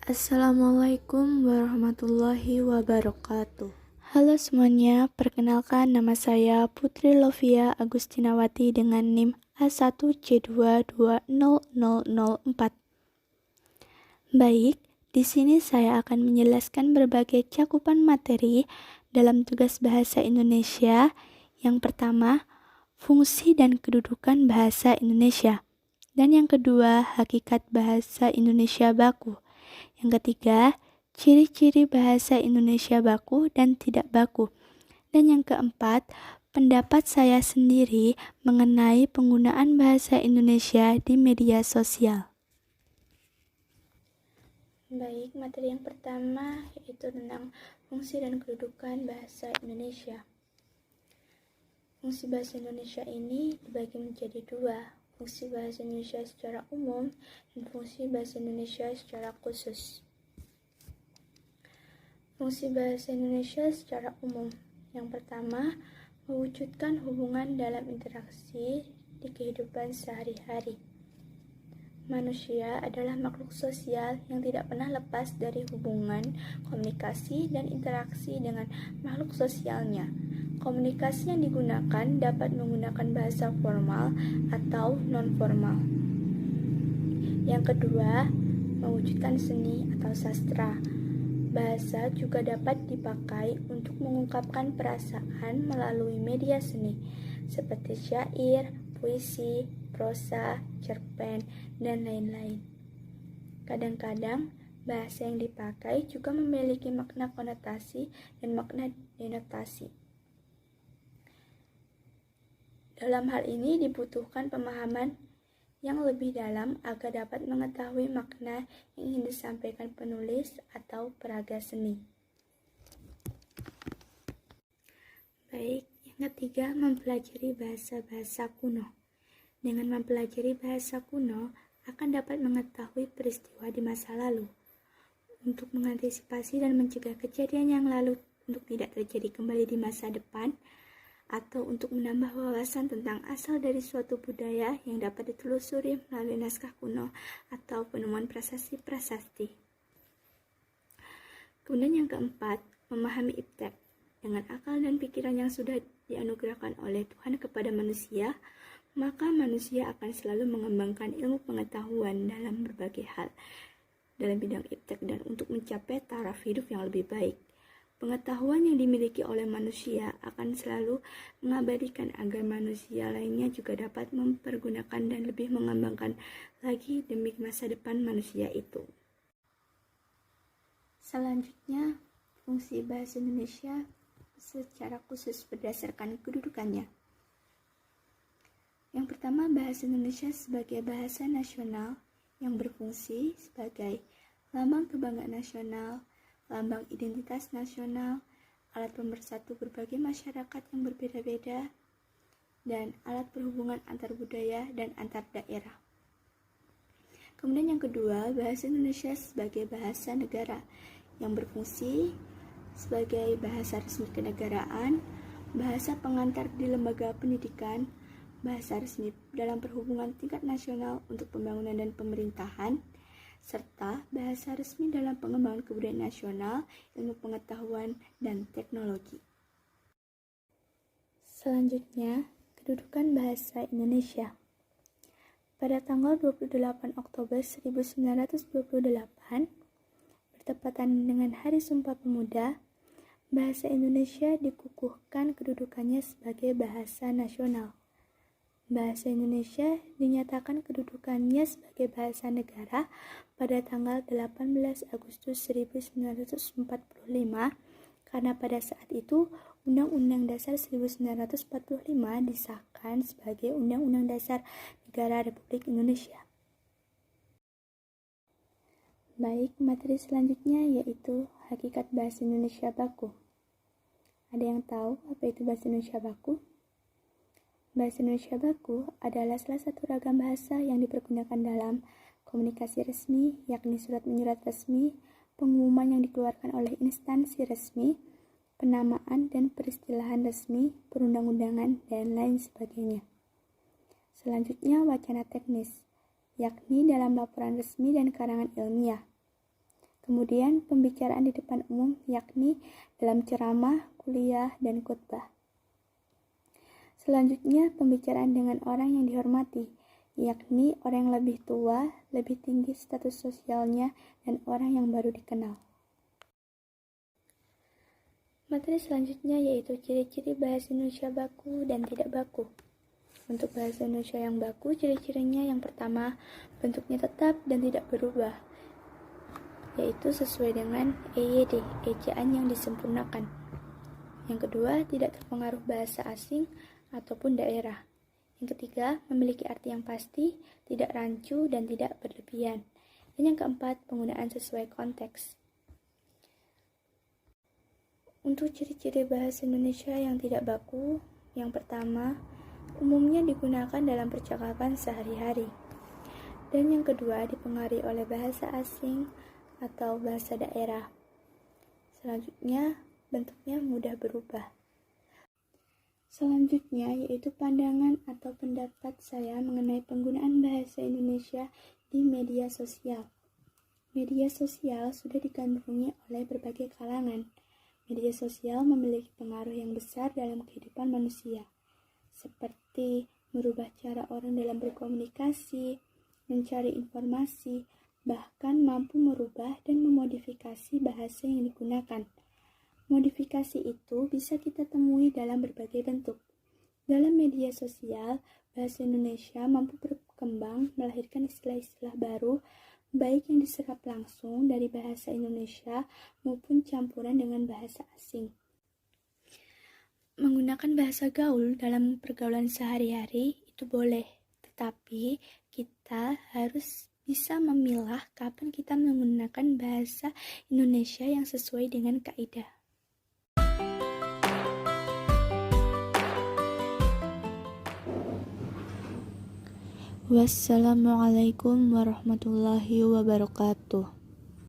Assalamualaikum warahmatullahi wabarakatuh. Halo semuanya, perkenalkan nama saya Putri Lovia Agustinawati dengan NIM A1C2200004. Baik, di sini saya akan menjelaskan berbagai cakupan materi dalam tugas bahasa Indonesia. Yang pertama, fungsi dan kedudukan bahasa Indonesia. Dan yang kedua, hakikat bahasa Indonesia baku. Yang ketiga, ciri-ciri bahasa Indonesia baku dan tidak baku. Dan yang keempat, pendapat saya sendiri mengenai penggunaan bahasa Indonesia di media sosial. Baik, materi yang pertama yaitu tentang fungsi dan kedudukan bahasa Indonesia. Fungsi bahasa Indonesia ini dibagi menjadi dua, fungsi bahasa Indonesia secara umum dan fungsi bahasa Indonesia secara khusus. Fungsi bahasa Indonesia secara umum. Yang pertama, mewujudkan hubungan dalam interaksi di kehidupan sehari-hari. Manusia adalah makhluk sosial yang tidak pernah lepas dari hubungan, komunikasi, dan interaksi dengan makhluk sosialnya. Komunikasi yang digunakan dapat menggunakan bahasa formal atau non-formal. Yang kedua, mewujudkan seni atau sastra. Bahasa juga dapat dipakai untuk mengungkapkan perasaan melalui media seni, seperti syair, puisi, prosa, cerpen, dan lain-lain. Kadang-kadang, bahasa yang dipakai juga memiliki makna konotasi dan makna denotasi. Dalam hal ini dibutuhkan pemahaman yang lebih dalam agar dapat mengetahui makna yang ingin disampaikan penulis atau peraga seni. Baik, yang ketiga, mempelajari bahasa-bahasa kuno. Dengan mempelajari bahasa kuno, akan dapat mengetahui peristiwa di masa lalu, untuk mengantisipasi dan mencegah kejadian yang lalu untuk tidak terjadi kembali di masa depan, atau untuk menambah wawasan tentang asal dari suatu budaya yang dapat ditelusuri melalui naskah kuno atau penemuan prasasti-prasasti. Kemudian yang keempat, memahami iptek. Dengan akal dan pikiran yang sudah dianugerahkan oleh Tuhan kepada manusia, maka manusia akan selalu mengembangkan ilmu pengetahuan dalam berbagai hal dalam bidang iptek dan untuk mencapai taraf hidup yang lebih baik. Pengetahuan yang dimiliki oleh manusia akan selalu mengabadikan agar manusia lainnya juga dapat mempergunakan dan lebih mengembangkan lagi demi masa depan manusia itu. Selanjutnya, fungsi bahasa Indonesia secara khusus berdasarkan kedudukannya. Yang pertama, bahasa Indonesia sebagai bahasa nasional yang berfungsi sebagai lambang kebanggaan nasional, lambang identitas nasional, alat pemersatu berbagai masyarakat yang berbeda-beda, dan alat perhubungan antar budaya dan antar daerah. Kemudian yang kedua, bahasa Indonesia sebagai bahasa negara yang berfungsi sebagai bahasa resmi kenegaraan, bahasa pengantar di lembaga pendidikan, bahasa resmi dalam perhubungan tingkat nasional untuk pembangunan dan pemerintahan, serta bahasa resmi dalam pengembangan kebudayaan nasional, ilmu pengetahuan, dan teknologi. Selanjutnya, kedudukan bahasa Indonesia. Pada tanggal 28 Oktober 1928, bertepatan dengan Hari Sumpah Pemuda, bahasa Indonesia dikukuhkan kedudukannya sebagai bahasa nasional. Bahasa Indonesia dinyatakan kedudukannya sebagai bahasa negara pada tanggal 18 Agustus 1945 karena pada saat itu Undang-Undang Dasar 1945 disahkan sebagai Undang-Undang Dasar Negara Republik Indonesia. Baik, materi selanjutnya yaitu hakikat bahasa Indonesia baku. Ada yang tahu apa itu bahasa Indonesia baku? Bahasa Indonesia baku adalah salah satu ragam bahasa yang dipergunakan dalam komunikasi resmi, yakni surat menyurat resmi, pengumuman yang dikeluarkan oleh instansi resmi, penamaan dan peristilahan resmi, perundang-undangan, dan lain sebagainya. Selanjutnya, wacana teknis, yakni dalam laporan resmi dan karangan ilmiah. Kemudian pembicaraan di depan umum, yakni dalam ceramah, kuliah, dan khutbah. Selanjutnya, pembicaraan dengan orang yang dihormati, yakni orang yang lebih tua, lebih tinggi status sosialnya, dan orang yang baru dikenal. Materi selanjutnya yaitu ciri-ciri bahasa Indonesia baku dan tidak baku. Untuk bahasa Indonesia yang baku, ciri-cirinya yang pertama, bentuknya tetap dan tidak berubah, yaitu sesuai dengan EYD, ejaan yang disempurnakan. Yang kedua, tidak terpengaruh bahasa asing ataupun daerah. Yang ketiga, memiliki arti yang pasti, tidak rancu dan tidak berlebihan. Dan yang keempat, penggunaan sesuai konteks. Untuk ciri-ciri bahasa Indonesia yang tidak baku, yang pertama, umumnya digunakan dalam percakapan sehari-hari. Dan yang kedua, dipengaruhi oleh bahasa asing atau bahasa daerah. Selanjutnya, bentuknya mudah berubah. Selanjutnya, yaitu pandangan atau pendapat saya mengenai penggunaan bahasa Indonesia di media sosial. Media sosial sudah digandrungi oleh berbagai kalangan. Media sosial memiliki pengaruh yang besar dalam kehidupan manusia, seperti merubah cara orang dalam berkomunikasi, mencari informasi, bahkan mampu merubah dan memodifikasi bahasa yang digunakan. Modifikasi itu bisa kita temui dalam berbagai bentuk. Dalam media sosial, bahasa Indonesia mampu berkembang melahirkan istilah-istilah baru, baik yang diserap langsung dari bahasa Indonesia maupun campuran dengan bahasa asing. Menggunakan bahasa gaul dalam pergaulan sehari-hari itu boleh, tetapi kita harus bisa memilah kapan kita menggunakan bahasa Indonesia yang sesuai dengan kaidah. Wassalamualaikum warahmatullahi wabarakatuh.